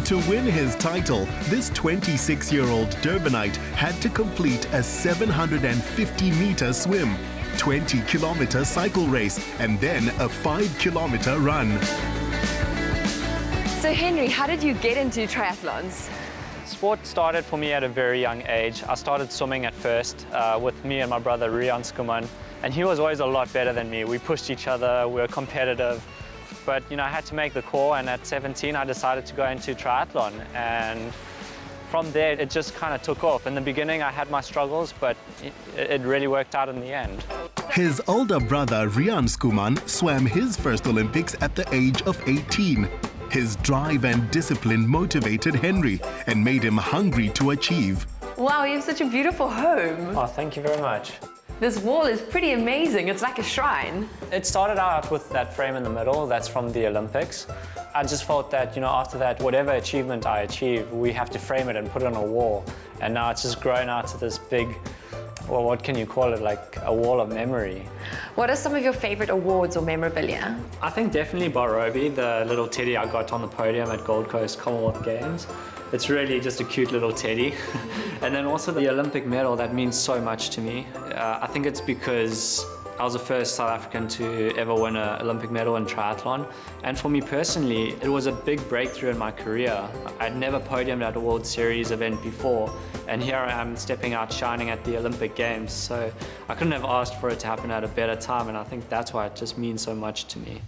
To win his title, this 26-year-old Durbanite had to complete a 750-meter swim, 20-kilometer cycle race, and then a 5-kilometer run. So Henry, how did you get into triathlons? Sport started for me at a very young age. I started swimming at first with me and my brother Henri Schoeman, and he was always a lot better than me. We pushed each other, we were competitive. But I had to make the call, and at 17 I decided to go into triathlon, and from there it just kind of took off. In the beginning I had my struggles, but it really worked out in the end. His older brother Henri Schoeman swam his first Olympics at the age of 18. His drive and discipline motivated Henry and made him hungry to achieve. Wow, you have such a beautiful home. Oh, thank you very much. This wall is pretty amazing. It's like a shrine. It started out with that frame in the middle. That's from the Olympics. I just felt that, after that, whatever achievement I achieve, we have to frame it and put it on a wall. And now it's just grown out to this big, well, what can you call it, like a wall of memory. What are some of your favorite awards or memorabilia? I think definitely Barobi, the little teddy I got on the podium at Gold Coast Commonwealth Games. It's really just a cute little teddy. And then also the Olympic medal, that means so much to me. I think it's because I was the first South African to ever win an Olympic medal in triathlon. And for me personally, it was a big breakthrough in my career. I'd never podiumed at a World Series event before, and here I am stepping out shining at the Olympic Games. So I couldn't have asked for it to happen at a better time, and I think that's why it just means so much to me.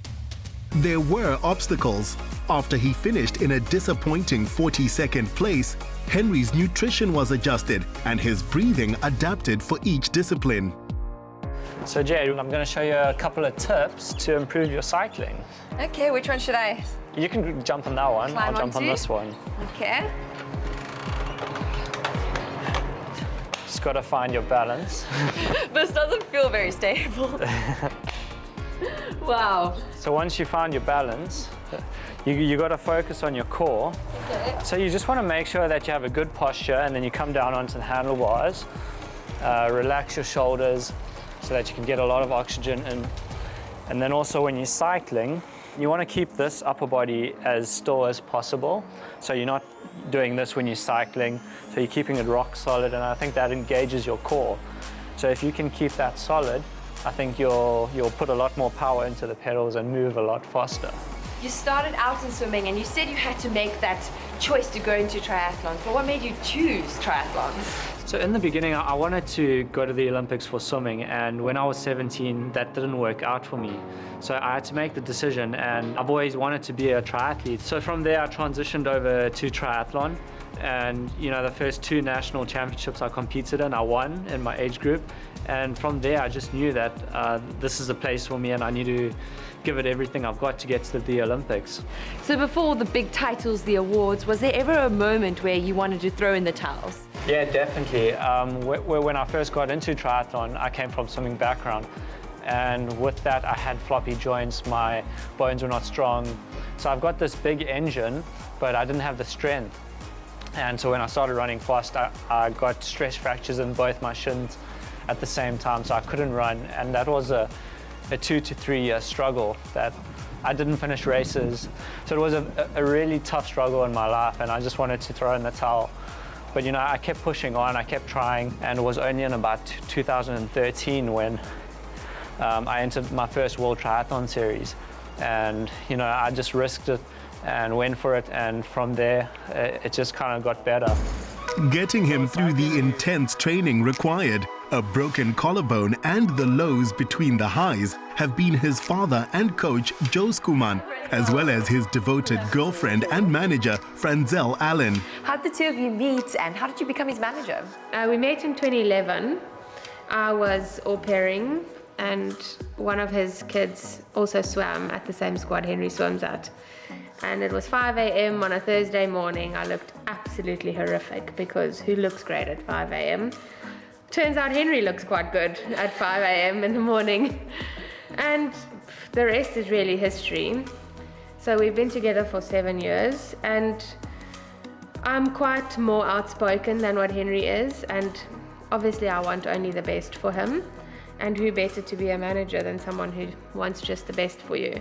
There were obstacles. After he finished in a disappointing 42nd place, Henry's nutrition was adjusted and his breathing adapted for each discipline. So Jade, I'm going to show you a couple of tips to improve your cycling. Okay, which one should I? You can jump on that one, Climb I'll jump on onto? this one. Okay. Just got to find your balance. This doesn't feel very stable. Wow. So once you find your balance, you got to focus on your core. Okay. So you just want to make sure that you have a good posture, and then you come down onto the handlebars. Relax your shoulders so that you can get a lot of oxygen in. And then also when you're cycling, you want to keep this upper body as still as possible. So you're not doing this when you're cycling, so you're keeping it rock solid, and I think that engages your core. So if you can keep that solid, I think you'll put a lot more power into the pedals and move a lot faster. You started out in swimming and you said you had to make that choice to go into triathlons, but what made you choose triathlons? So in the beginning, I wanted to go to the Olympics for swimming, and when I was 17, that didn't work out for me. So I had to make the decision, and I've always wanted to be a triathlete. So from there, I transitioned over to triathlon, and the first 2 national championships I competed in, I won in my age group. And from there, I just knew that this is the place for me, and I need to give it everything I've got to get to the Olympics. So before the big titles, the awards, was there ever a moment where you wanted to throw in the towels? Yeah, definitely. When I first got into triathlon, I came from swimming background. And with that, I had floppy joints, my bones were not strong. So I've got this big engine, but I didn't have the strength. And so when I started running fast, I got stress fractures in both my shins at the same time, so I couldn't run. And that was a 2 to 3 year struggle that I didn't finish races. So it was a really tough struggle in my life, and I just wanted to throw in the towel. But I kept pushing on, I kept trying, and it was only in about 2013 when I entered my first World Triathlon Series. And I just risked it and went for it, and from there it just kind of got better. Getting him through the intense training required, a broken collarbone and the lows between the highs have been his father and coach Joe Schoeman, as well as his devoted girlfriend and manager Franzel Allen. How did the two of you meet, and how did you become his manager? We met in 2011. I was au pairing, and one of his kids also swam at the same squad Henry swims at. And it was 5 a.m. on a Thursday morning. I looked absolutely horrific, because who looks great at 5 a.m.? Turns out Henry looks quite good at 5 a.m. in the morning. And the rest is really history. So we've been together for 7 years, and I'm quite more outspoken than what Henry is, and obviously I want only the best for him. And who better to be a manager than someone who wants just the best for you?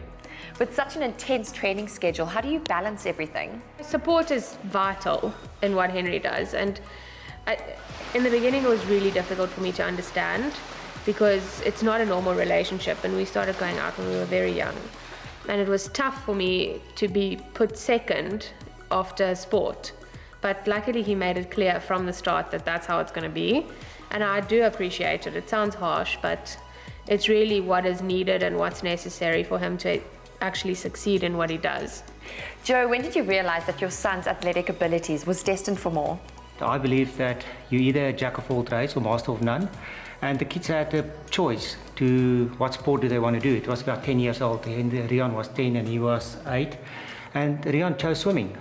With such an intense training schedule, how do you balance everything? Support is vital in what Henri does, and in the beginning it was really difficult for me to understand because it's not a normal relationship, and we started going out when we were very young, and it was tough for me to be put second after sport. But luckily he made it clear from the start that that's how it's going to be, and I do appreciate it. It sounds harsh, but it's really what is needed and what's necessary for him to actually succeed in what he does. Joe, when did you realize that your son's athletic abilities was destined for more? I believe that you're either a jack of all trades or master of none, and the kids had a choice to what sport do they want to do. It was about 10 years old, and Rian was 10 and he was 8, and Rian chose swimming.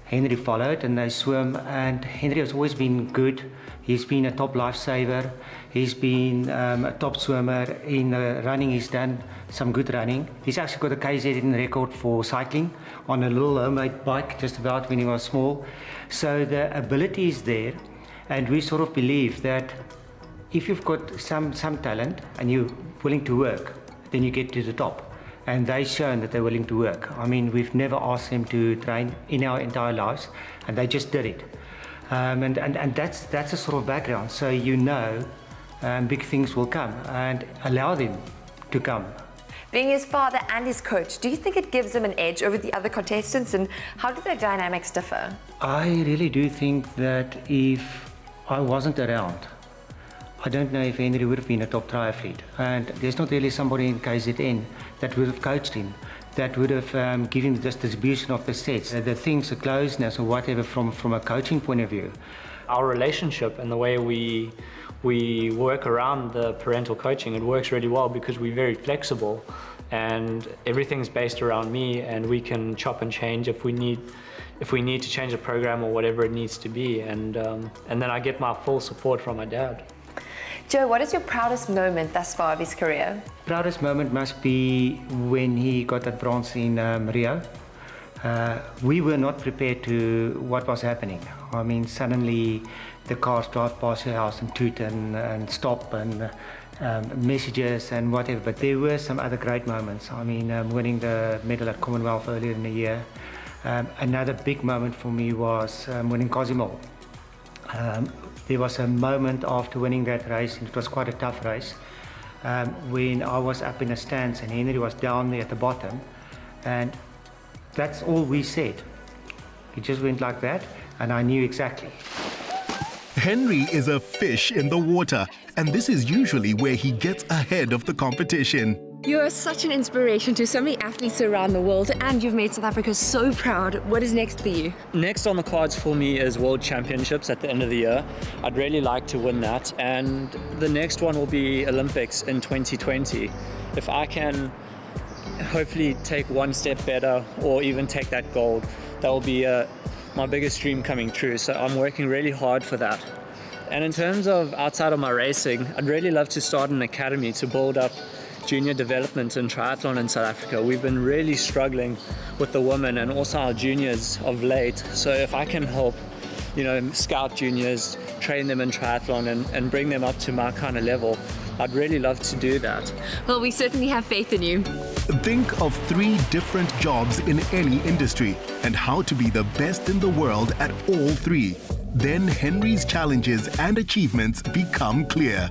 Henri followed and they swim, and Henri has always been good. He's been a top lifesaver. He's been a top swimmer. In running, he's done some good running. He's actually got a KZN record for cycling on a little homemade bike just about when he was small. So the ability is there, and we sort of believe that if you've got some talent and you're willing to work, then you get to the top. And they've shown that they're willing to work. I mean, we've never asked them to train in our entire lives, and they just did it. And that's a sort of background. So you know big things will come, and allow them to come. Being his father and his coach, do you think it gives him an edge over the other contestants, and how do their dynamics differ? I really do think that if I wasn't around, I don't know if Henri would have been a top triathlete. And there's not really somebody in KZN that would have coached him, that would have given him this distribution of the sets, the things, the closeness or whatever from a coaching point of view. Our relationship and the way we work around the parental coaching, it works really well because we're very flexible and everything's based around me, and we can chop and change if we need to change the program or whatever it needs to be, and then I get my full support from my dad. Joe, what is your proudest moment thus far of his career? Proudest moment must be when he got that bronze in Rio. We were not prepared to what was happening. I mean, suddenly the cars drive past your house and toot and stop and messages and whatever. But there were some other great moments. I mean, winning the medal at Commonwealth earlier in the year. Another big moment for me was winning Cozumel. There was a moment after winning that race, and it was quite a tough race, when I was up in the stands and Henri was down there at the bottom, and that's all we said. It just went like that, and I knew exactly. Henri is a fish in the water, and this is usually where he gets ahead of the competition. You are such an inspiration to so many athletes around the world, and you've made South Africa so proud. What is next for you? Next on the cards for me is World Championships at the end of the year. I'd really like to win that, and the next one will be Olympics in 2020. If I can hopefully take one step better or even take that gold, that will be my biggest dream coming true. So I'm working really hard for that. And in terms of outside of my racing, I'd really love to start an academy to build up junior development in triathlon in South Africa. We've been really struggling with the women and also our juniors of late. So if I can help, scout juniors, train them in triathlon and bring them up to my kind of level, I'd really love to do that. Well, we certainly have faith in you. Think of 3 different jobs in any industry and how to be the best in the world at all 3. Then Henri's challenges and achievements become clear.